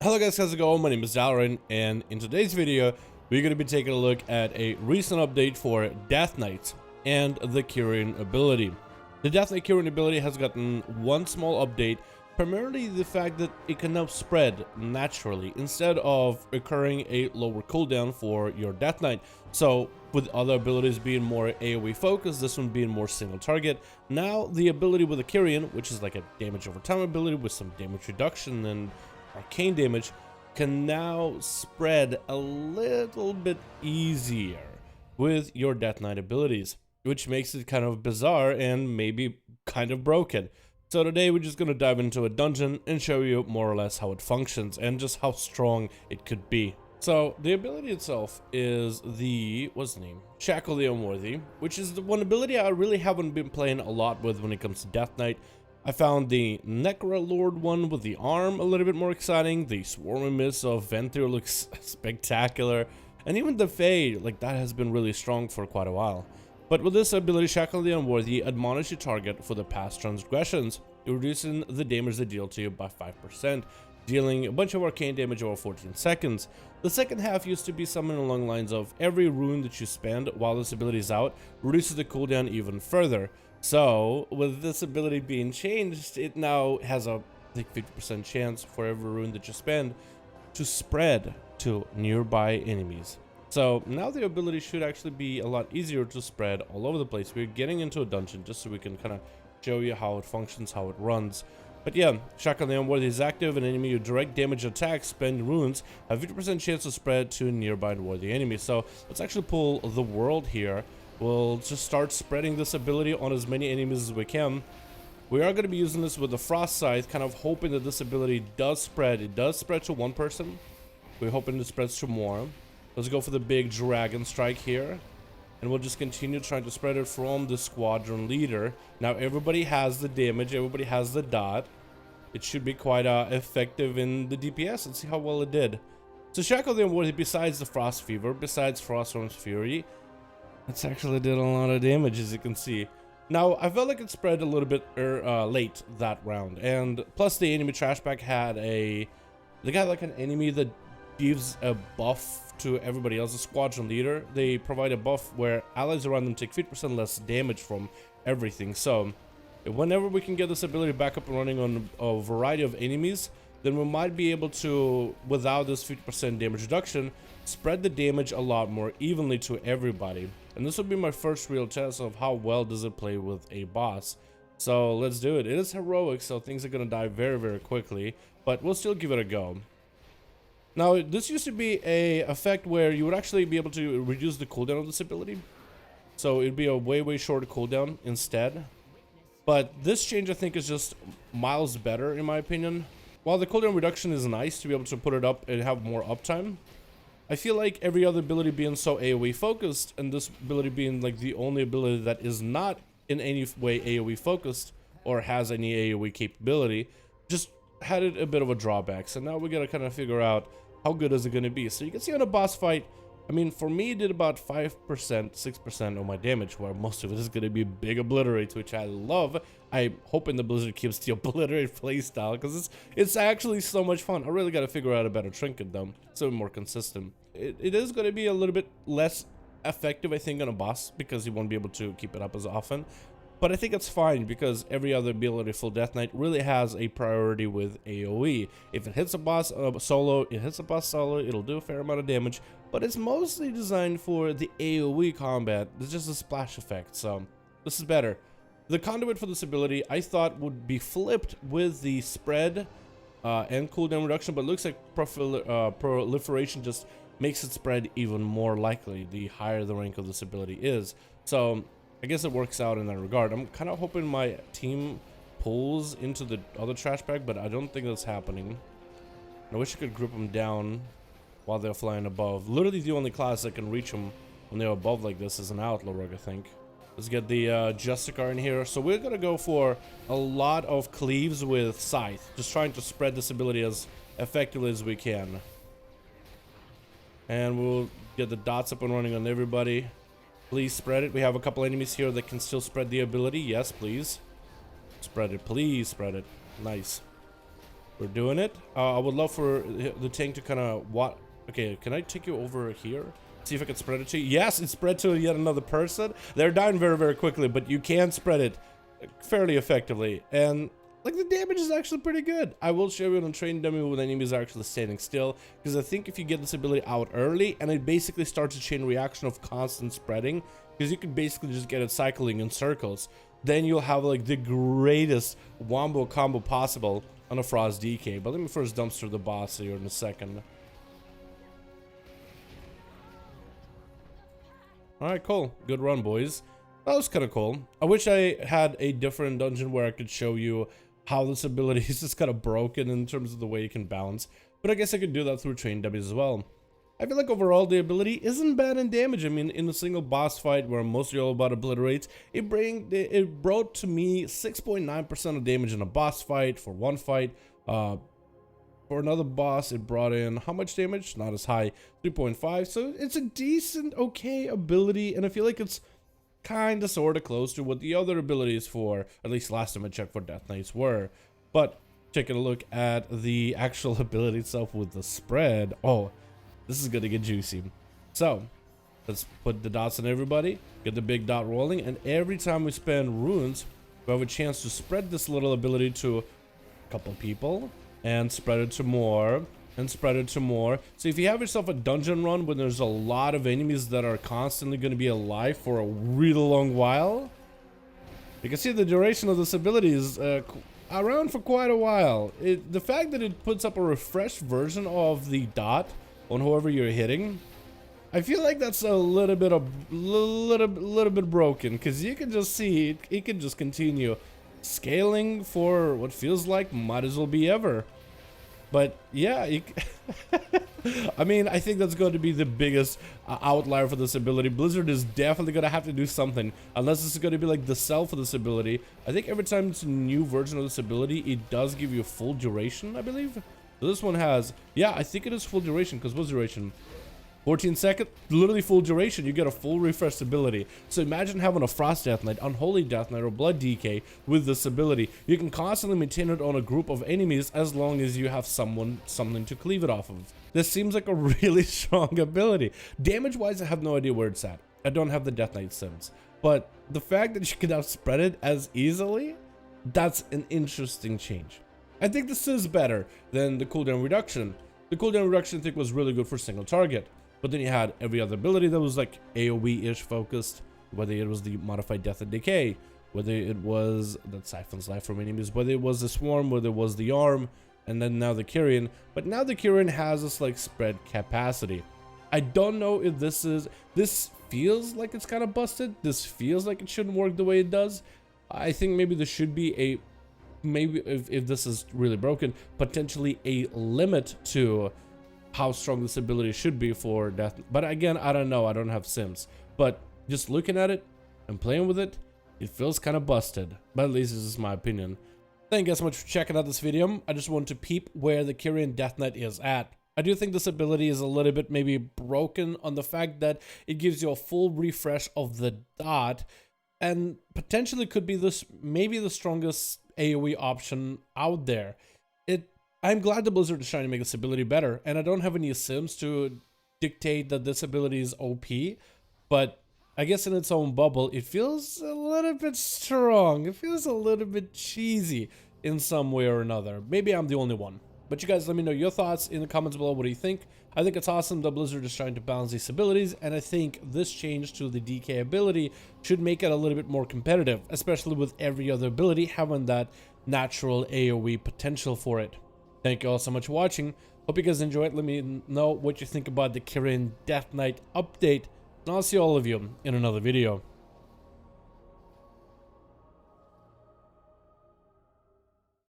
Hello guys, how's it going? My name is Dalaran, and in today's video, we're going to be taking a look at a recent update for Death Knight and the Kyrian ability. The Death Knight Kyrian ability has gotten one small update, primarily the fact that it can now spread naturally instead of occurring a lower cooldown for your Death Knight. So with other abilities being more AoE focused, this one being more single target, now the ability with the Kyrian, which is like a damage over time ability with some damage reduction and arcane damage, can now spread a little bit easier with your Death Knight abilities, which makes it kind of bizarre and maybe kind of broken. So today we're just going to dive into a dungeon and show you more or less how it functions and just how strong it could be. So the ability itself is the, what's the name? Shackle the Unworthy, which is the one ability I really haven't been playing a lot with when it comes to Death Knight. I found the Necrolord one with the arm a little bit more exciting. The Swarming Mist of Ventir looks spectacular. And even the Fade, like that has been really strong for quite a while. But with this ability, Shackle the Unworthy, admonish your target for the past transgressions, reducing the damage they deal to you by 5%, dealing a bunch of arcane damage over 14 seconds. The second half used to be something along the lines of every rune that you spend while this ability is out reduces the cooldown even further. So with this ability being changed, it now has a 50% chance for every rune that you spend to spread to nearby enemies. So now the ability should actually be a lot easier to spread all over the place. We're getting into a dungeon just so we can kind of show you how it functions, how it runs. But yeah, Shackle the Unworthy is active. An enemy you direct damage attacks spend runes have 50% chance to spread to nearby unworthy enemies. So let's actually pull the world here. We'll just start spreading this ability on as many enemies as we can. We are going to be using this with the Frost Scythe, kind of hoping that this ability does spread. It does spread to one person. We're hoping it spreads to more. Let's go for the big Dragon Strike here. And we'll just continue trying to spread it from the squadron leader. Now everybody has the damage, everybody has the dot. It should be quite effective in the DPS. Let's see how well it did. So Shackle the Unworthy, besides the Frost Fever, besides Frostworm's Fury, it's actually did a lot of damage, as you can see. Now, I felt like it spread a little bit late that round. And plus the enemy trash bag had they got like an enemy that gives a buff to everybody else, a squadron leader. They provide a buff where allies around them take 50% less damage from everything. So whenever we can get this ability back up and running on a variety of enemies, then we might be able to, without this 50% damage reduction, spread the damage a lot more evenly to everybody. And this will be my first real test of how well does it play with a boss. So let's do it. It is heroic, so things are going to die very, very quickly, but we'll still give it a go. Now, this used to be a effect where you would actually be able to reduce the cooldown of this ability. So it'd be a way, way shorter cooldown instead. But this change, I think, is just miles better, in my opinion. While the cooldown reduction is nice to be able to put it up and have more uptime, I feel like every other ability being so AoE focused, and this ability being like the only ability that is not in any way AoE focused or has any AoE capability, just had it a bit of a drawback. So now we gotta kind of figure out how good is it going to be. So you can see on a boss fight, I mean, for me, it did about 5%, 6% of my damage, where most of it is going to be big obliterates, which I love. I'm hoping the Blizzard keeps the obliterate playstyle, because it's actually so much fun. I really got to figure out a better trinket, though, so more consistent. It is going to be a little bit less effective, I think, on a boss, because you won't be able to keep it up as often. But I think it's fine, because every other ability for Death Knight really has a priority with AoE. If it hits a boss solo, it hits a boss solo, it'll do a fair amount of damage, but it's mostly designed for the AoE combat. There's just a splash effect, so this is better. The conduit for this ability, I thought, would be flipped with the spread and cooldown reduction, but it looks like proliferation just makes it spread even more likely the higher the rank of this ability is. So I guess it works out in that regard. I'm kind of hoping my team pulls into the other trash bag, but I don't think that's happening. I wish I could grip them down while they're flying above. Literally the only class that can reach them when they're above like this is an Outlaw rogue, I think. Let's get the Justicar in here. So we're gonna go for a lot of cleaves with Scythe, just trying to spread this ability as effectively as we can. And we'll get the dots up and running on everybody. Please spread it. We have a couple enemies here that can still spread the ability. Yes, please. Spread it. Please spread it. Nice. We're doing it. I would love for the tank to kind of what? Okay, can I take you over here? See if I can spread it to you. Yes, it's spread to yet another person. They're dying very, very quickly, but you can spread it fairly effectively. And like the damage is actually pretty good. I will show you on train dummy when enemies are actually standing still, because I think if you get this ability out early and it basically starts a chain reaction of constant spreading, because you can basically just get it cycling in circles, then you'll have like the greatest wombo combo possible on a Frost DK. But let me first dumpster the boss here in a second. Alright, cool. Good run, boys. That was kind of cool. I wish I had a different dungeon where I could show you how this ability is just kind of broken in terms of the way you can bounce. But I guess I could do that through train dummies as well. I feel like overall the ability isn't bad in damage. I mean, in a single boss fight where I'm mostly all about obliterates, it brought to me 6.9% of damage in a boss fight for one fight. For another boss, it brought in how much damage? Not as high, 3.5. So it's a decent, okay ability, and I feel like it's kind of sort of close to what the other abilities for, at least last time I checked, for Death Knights were. But taking a look at the actual ability itself with the spread, oh, this is gonna get juicy. So let's put the dots on everybody, get the big dot rolling, and every time we spend runes, we have a chance to spread this little ability to a couple people, and spread it to more, and spread it to more. So if you have yourself a dungeon run when there's a lot of enemies that are constantly going to be alive for a really long while, you can see the duration of this ability is around for quite a while. The fact that it puts up a refreshed version of the dot on whoever you're hitting, I feel like that's a little bit broken, because you can just see it can just continue scaling for what feels like might as well be ever. But yeah, I mean, I think that's going to be the biggest outlier for this ability. Blizzard is definitely going to have to do something, unless this is going to be like the sell for this ability. I think every time it's a new version of this ability, it does give you full duration, I believe. So this one has, yeah, I think it is full duration, because what's duration? 14 seconds, literally full duration. You get a full refresh ability. So imagine having a Frost Death Knight, Unholy Death Knight, or Blood DK with this ability. You can constantly maintain it on a group of enemies as long as you have something to cleave it off of. This seems like a really strong ability. Damage wise, I have no idea where it's at. I don't have the Death Knight sims, but the fact that you can now spread it as easily, that's an interesting change. I think this is better than the cooldown reduction. The cooldown reduction I think was really good for single target. But then you had every other ability that was like AoE-ish focused, whether it was the modified Death and Decay, whether it was that siphons life from enemies, whether it was the Swarm, whether it was the Arm, and then now the Kyrian. But now the Kyrian has this like spread capacity. I don't know if this feels like it's kind of busted. This feels like it shouldn't work the way it does. I think maybe there should be maybe if this is really broken, potentially a limit to how strong this ability should be for Death. But again, I don't know, I don't have sims, but just looking at it and playing with it, it feels kind of busted. But at least this is my opinion. Thank you guys so much for checking out this video. I just want to peep where the Kyrian Death Knight is at. I do think this ability is a little bit maybe broken on the fact that it gives you a full refresh of the dot, and potentially could be this maybe the strongest AoE option out there. I'm glad the Blizzard is trying to make this ability better, and I don't have any sims to dictate that this ability is OP, but I guess in its own bubble, it feels a little bit strong. It feels a little bit cheesy in some way or another. Maybe I'm the only one. But you guys let me know your thoughts in the comments below. What do you think? I think it's awesome that Blizzard is trying to balance these abilities, and I think this change to the DK ability should make it a little bit more competitive, especially with every other ability having that natural AoE potential for it. Thank you all so much for watching. Hope you guys enjoyed. Let me know what you think about the Kyrian Death Knight update, and I'll see all of you in another video.